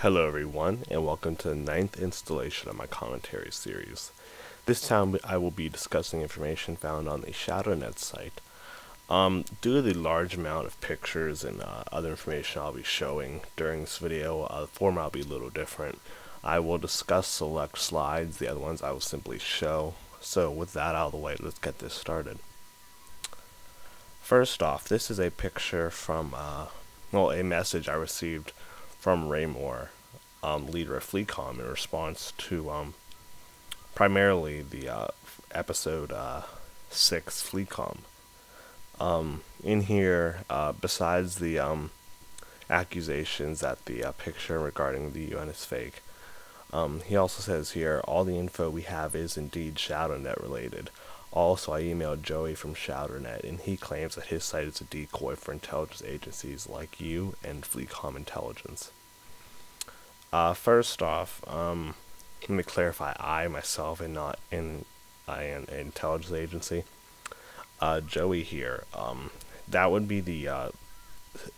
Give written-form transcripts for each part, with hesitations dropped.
Hello everyone, and welcome to the ninth installation of my commentary series. This time I will be discussing information found on the ShadowNet site. Due to the large amount of pictures and other information I'll be showing during this video, the format will be a little different. I will discuss select slides, the other ones I will simply show. So with that out of the way, let's get this started. First off, this is a picture from, a message I received from Raymore, leader of FleetCom, in response to primarily the episode 6 FleetCom. In here, besides the accusations that the picture regarding the UN is fake, he also says here, all the info we have is indeed ShadowNet related. Also, I emailed Joey from ShadowNet, and he claims that his site is a decoy for intelligence agencies like you and FleetCom Intelligence. First off, let me clarify, I myself am not an intelligence agency. Joey here, that would be the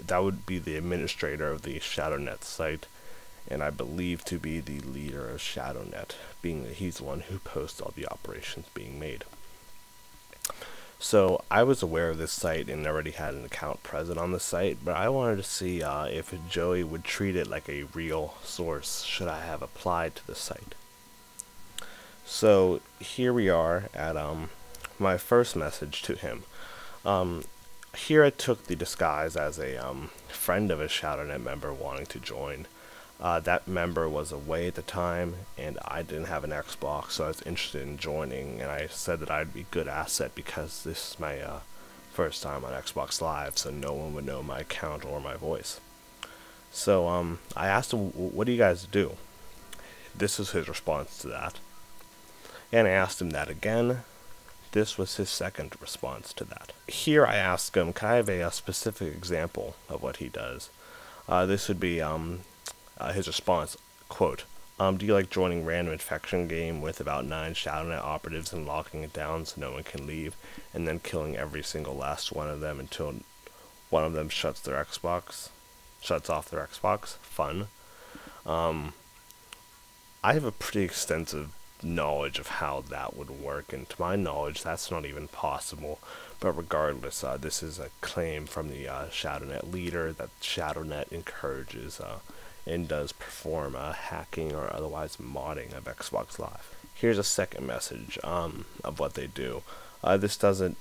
administrator of the ShadowNet site, and I believe to be the leader of ShadowNet, being that he's the one who posts all the operations being made. So I was aware of this site and already had an account present on the site, but I wanted to see if Joey would treat it like a real source should I have applied to the site. So here we are at my first message to him. Here I took the disguise as a friend of a ShadowNet member wanting to join. That member was away at the time, and I didn't have an Xbox, so I was interested in joining, and I said that I'd be a good asset because this is my first time on Xbox Live, so no one would know my account or my voice. So I asked him, what do you guys do? This was his response to that. And I asked him that again. This was his second response to that. Here I asked him, can I have a specific example of what he does? This would be his response, quote, do you like joining random infection game with about 9 ShadowNet operatives and locking it down so no one can leave, and then killing every single last one of them until one of them shuts off their Xbox? Fun. I have a pretty extensive knowledge of how that would work, and to my knowledge that's not even possible, but regardless, this is a claim from the ShadowNet leader that ShadowNet encourages and does perform hacking or otherwise modding of Xbox Live. Here's a second message of what they do. This doesn't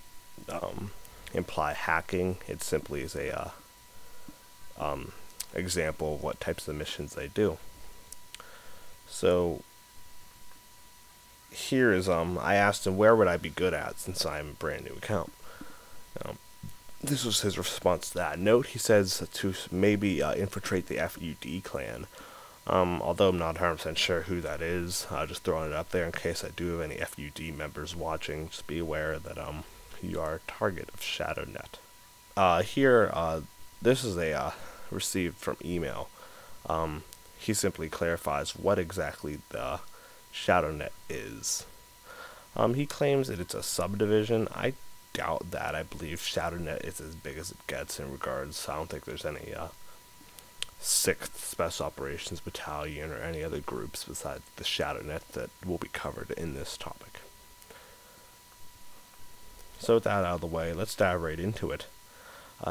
imply hacking, it simply is a example of what types of missions they do. So here is I asked him where would I be good at since I'm a brand new account. This was his response to that. Note, he says to maybe infiltrate the FUD clan. Although I'm not 100% sure who that is, just throwing it up there in case I do have any FUD members watching. Just be aware that you are a target of ShadowNet. Here, this is a received from email. He simply clarifies what exactly the ShadowNet is. He claims that it's a subdivision. I doubt that. I believe ShadowNet is as big as it gets in regards. I don't think there's any 6th Special Operations Battalion or any other groups besides the ShadowNet that will be covered in this topic. So with that out of the way, let's dive right into it.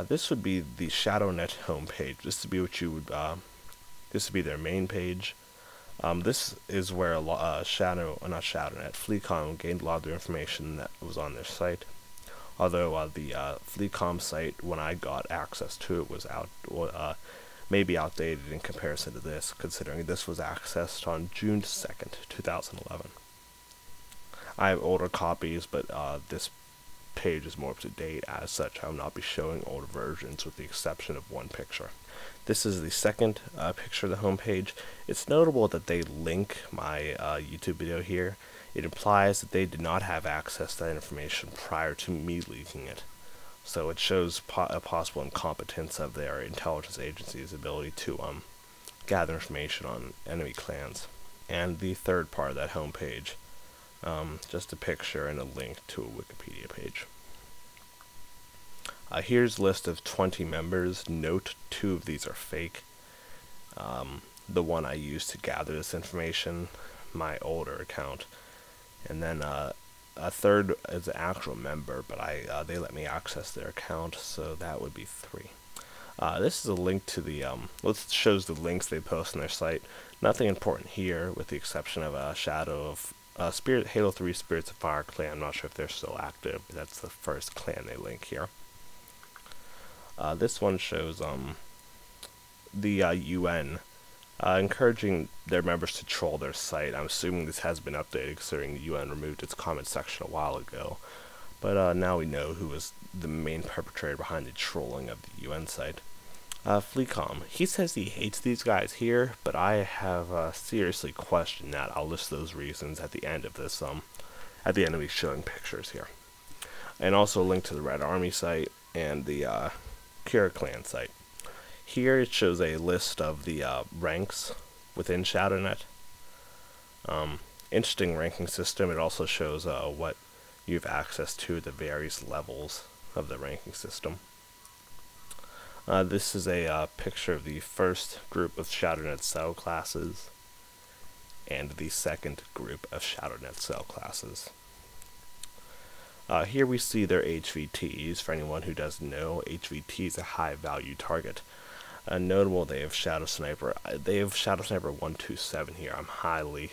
This would be the ShadowNet homepage. This would be what you would. This would be their main page. This is where ShadowNet, FleetCom gained a lot of their information that was on their site. Although the FleetCom site, when I got access to it, was maybe outdated in comparison to this, considering this was accessed on June 2nd, 2011. I have older copies, but this page is more up to date. As such, I will not be showing older versions with the exception of one picture. This is the second picture of the homepage. It's notable that they link my YouTube video here. It implies that they did not have access to that information prior to me leaking it. So it shows a possible incompetence of their intelligence agency's ability to gather information on enemy clans. And the third part of that homepage, just a picture and a link to a Wikipedia page. Here's a list of 20 members. Note 2 of these are fake. the one I used to gather this information, my older account, and then a third is an actual member, but they let me access their account, so that would be 3. This is a link to the this shows the links they post on their site. Nothing important here, with the exception of a Shadow of Spirit Halo 3 Spirits of Fire clan. I'm not sure if they're still active, but that's the first clan they link here. This one shows the UN encouraging their members to troll their site. I'm assuming this has been updated, considering the UN removed its comment section a while ago. But now we know who was the main perpetrator behind the trolling of the UN site. Fleecom. He says he hates these guys here, but I have seriously questioned that. I'll list those reasons at the end of this, at the end of me showing pictures here. And also a link to the Red Army site and the Kira Clan site. Here it shows a list of the ranks within ShadowNet. Interesting ranking system. It also shows what you have access to at the various levels of the ranking system. This is a picture of the first group of ShadowNet cell classes and the second group of ShadowNet cell classes. Here we see their HVTs. For anyone who doesn't know, HVT is a high value target. Notable, they have Shadow Sniper. They have Shadow Sniper 127 here. I'm highly,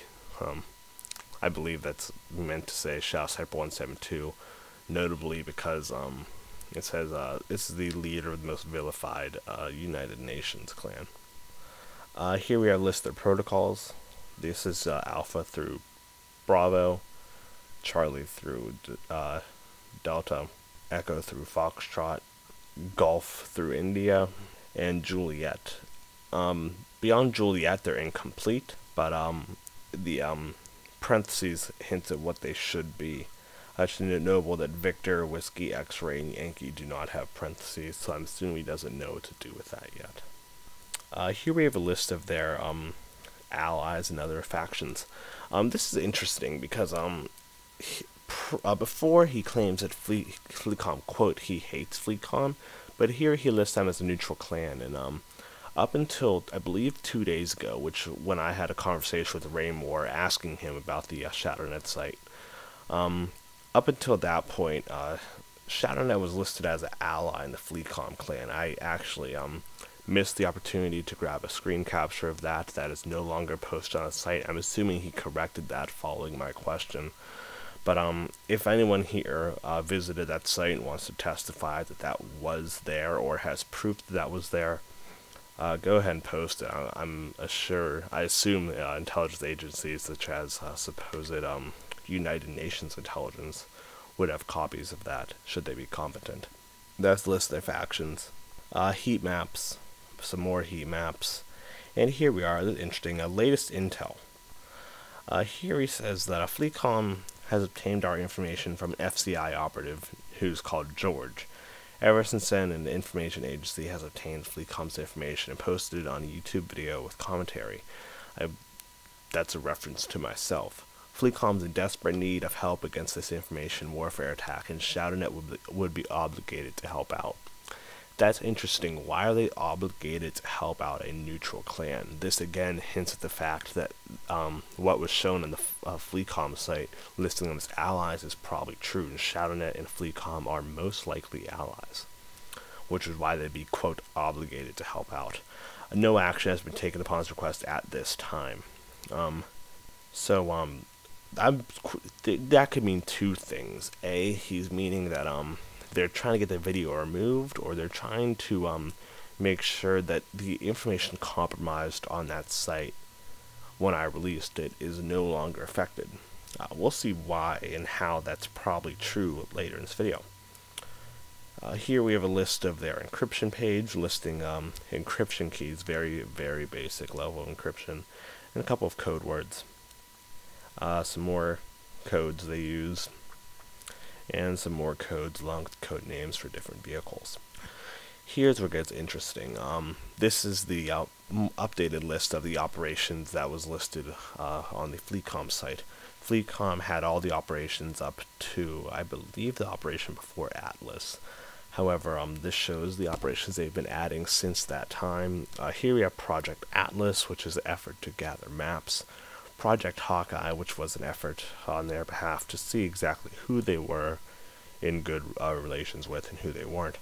I believe that's meant to say Shadow Sniper 172. Notably because it says this is the leader of the most vilified United Nations clan. Here we have a list of their protocols. This is Alpha through Bravo, Charlie through Delta, Echo through Foxtrot, Golf through India, and Juliet. Beyond Juliet, they're incomplete, but the parentheses hint at what they should be. I should note that Victor, Whiskey, X-Ray, and Yankee do not have parentheses, so I'm assuming he doesn't know what to do with that yet. Here we have a list of their allies and other factions. This is interesting because before he claims that Fleecom, quote, he hates Fleecom, but here he lists them as a neutral clan, and up until, I believe, 2 days ago, when I had a conversation with Raymore asking him about the ShadowNet site, up until that point, ShadowNet was listed as an ally in the Fleecom clan. I actually missed the opportunity to grab a screen capture of that. That is no longer posted on the site. I'm assuming he corrected that following my question. But if anyone here visited that site and wants to testify that that was there or has proof that was there, go ahead and post it. I assume intelligence agencies such as supposed United Nations intelligence would have copies of that, should they be competent. That's the list of their factions. Heat maps, some more heat maps, and here we are, interesting, latest intel. Here he says that Fleecom has obtained our information from an FCI operative who's called George. Ever since then, an information agency has obtained Fleecom's information and posted it on a YouTube video with commentary. That's a reference to myself. Fleecom's in desperate need of help against this information warfare attack, and ShadowNet would be obligated to help out. That's interesting. Why are they obligated to help out a neutral clan? This again hints at the fact that what was shown on the Fleecom site, listing them as allies, is probably true, and ShadowNet and Fleecom are most likely allies, which is why they'd be, quote, obligated to help out. No action has been taken upon his request at this time. That could mean two things. A, he's meaning that they're trying to get the video removed, or they're trying to make sure that the information compromised on that site when I released it is no longer affected. We'll see why and how that's probably true later in this video. Here we have a list of their encryption page listing encryption keys, very, very basic level of encryption, and a couple of code words. Some more codes they use, and some more codes along with code names for different vehicles. Here's where it gets interesting. This is the updated list of the operations that was listed on the Fleecom site. Fleecom had all the operations up to, I believe, the operation before Atlas. However, this shows the operations they've been adding since that time. Here we have Project Atlas, which is an effort to gather maps. Project Hawkeye, which was an effort on their behalf to see exactly who they were in good relations with and who they weren't.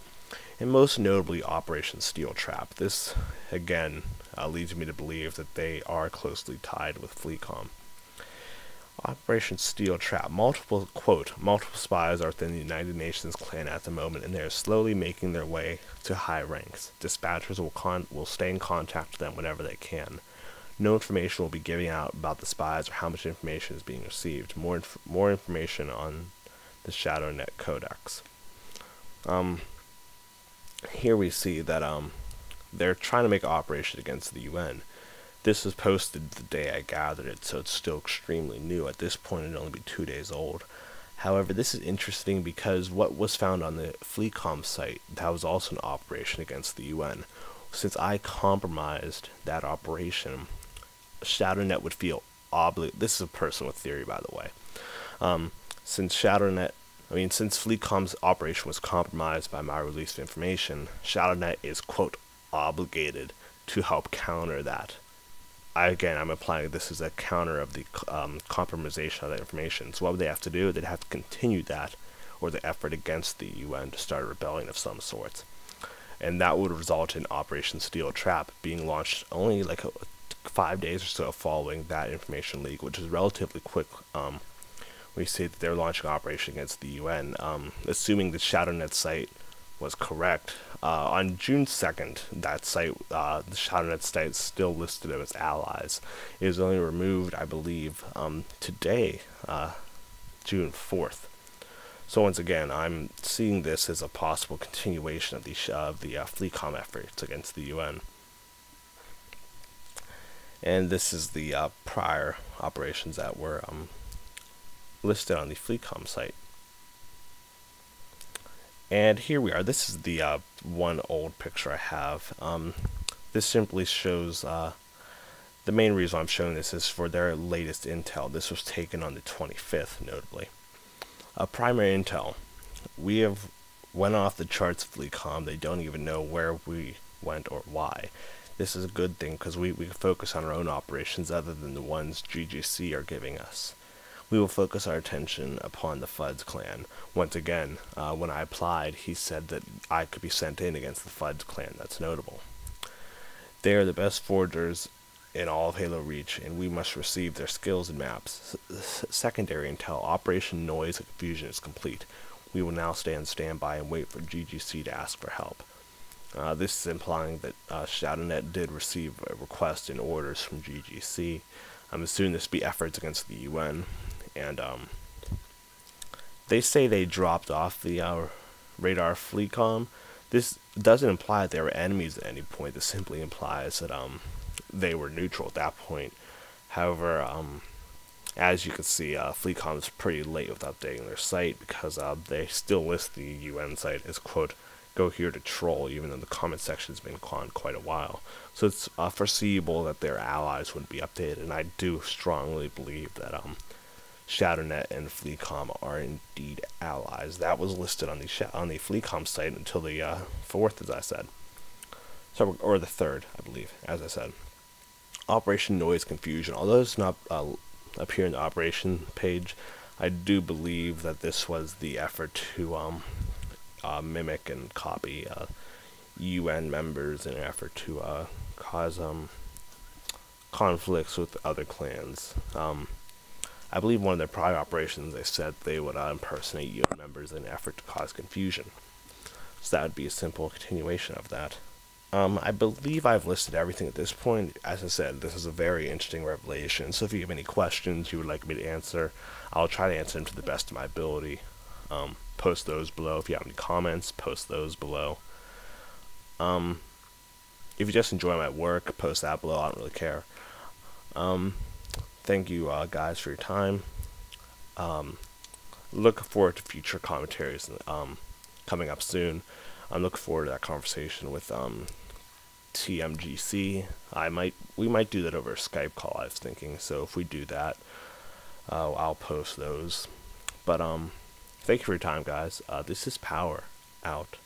And most notably, Operation Steel Trap. This, again, leads me to believe that they are closely tied with FleetCom. Operation Steel Trap. Multiple spies are within the United Nations clan at the moment, and they are slowly making their way to high ranks. Dispatchers will stay in contact with them whenever they can. No information will be given out about the spies or how much information is being received. More information on the ShadowNet Codex. Here we see that they're trying to make an operation against the UN. This was posted the day I gathered it, so it's still extremely new. At this point, it'd only be 2 days old. However, this is interesting because what was found on the FleetCom site, that was also an operation against the UN. Since I compromised that operation, ShadowNet would feel obligated. This is a personal theory, by the way. Since FleetCom's operation was compromised by my release of information, ShadowNet is, quote, obligated to help counter that. I'm applying this as a counter of the compromisation of that information. So what would they have to do? They'd have to continue that, or the effort against the UN to start a rebellion of some sort. And that would result in Operation Steel Trap being launched only like 5 days or so following that information leak, which is relatively quick. We see that they're launching an operation against the UN. Assuming the ShadowNet site was correct, on June 2nd, that site, the ShadowNet site, is still listed as allies. It was only removed, I believe, today, June 4th. So once again, I'm seeing this as a possible continuation of the FleetCom efforts against the UN. And this is the prior operations that were listed on the FleetCom site. And here we are. This is the one old picture I have. This simply shows, the main reason I'm showing this is for their latest intel. This was taken on the 25th, notably. Primary intel. We have went off the charts of FleetCom. They don't even know where we went or why. This is a good thing because we can focus on our own operations other than the ones GGC are giving us. We will focus our attention upon the Fuds clan. Once again, when I applied, he said that I could be sent in against the Fuds clan. That's notable. They are the best forgers in all of Halo Reach, and we must receive their skills and maps. Secondary intel, Operation Noise and Confusion is complete. We will now stay on standby and wait for GGC to ask for help. This is implying that ShadowNet did receive a request and orders from GGC. I'm assuming this be efforts against the UN. And they say they dropped off the radar FleetCom. This doesn't imply that they were enemies at any point. This simply implies that they were neutral at that point. However, as you can see, FleetCom is pretty late with updating their site because they still list the UN site as, quote, go here to troll, even though the comment section has been on quite a while. So it's foreseeable that their allies would be updated, and I do strongly believe that ShadowNet and FleetCom are indeed allies. That was listed on the FleetCom site until the 4th, as I said. So, or the 3rd, I believe, as I said. Operation Noise Confusion. Although it's not appear in the operation page, I do believe that this was the effort to mimic and copy UN members in an effort to cause conflicts with other clans. I believe one of their prior operations, they said they would impersonate UN members in an effort to cause confusion. So that would be a simple continuation of that. I believe I've listed everything at this point. As I said, this is a very interesting revelation. So if you have any questions you would like me to answer, I'll try to answer them to the best of my ability. Post those below. If you have any comments, post those below. If you just enjoy my work, post that below. I don't really care. Thank you guys for your time. Look forward to future commentaries coming up soon. I'm looking forward to that conversation with TMGC. We might do that over a Skype call, I was thinking. So if we do that, I'll post those. But thank you for your time, guys. This is Power out.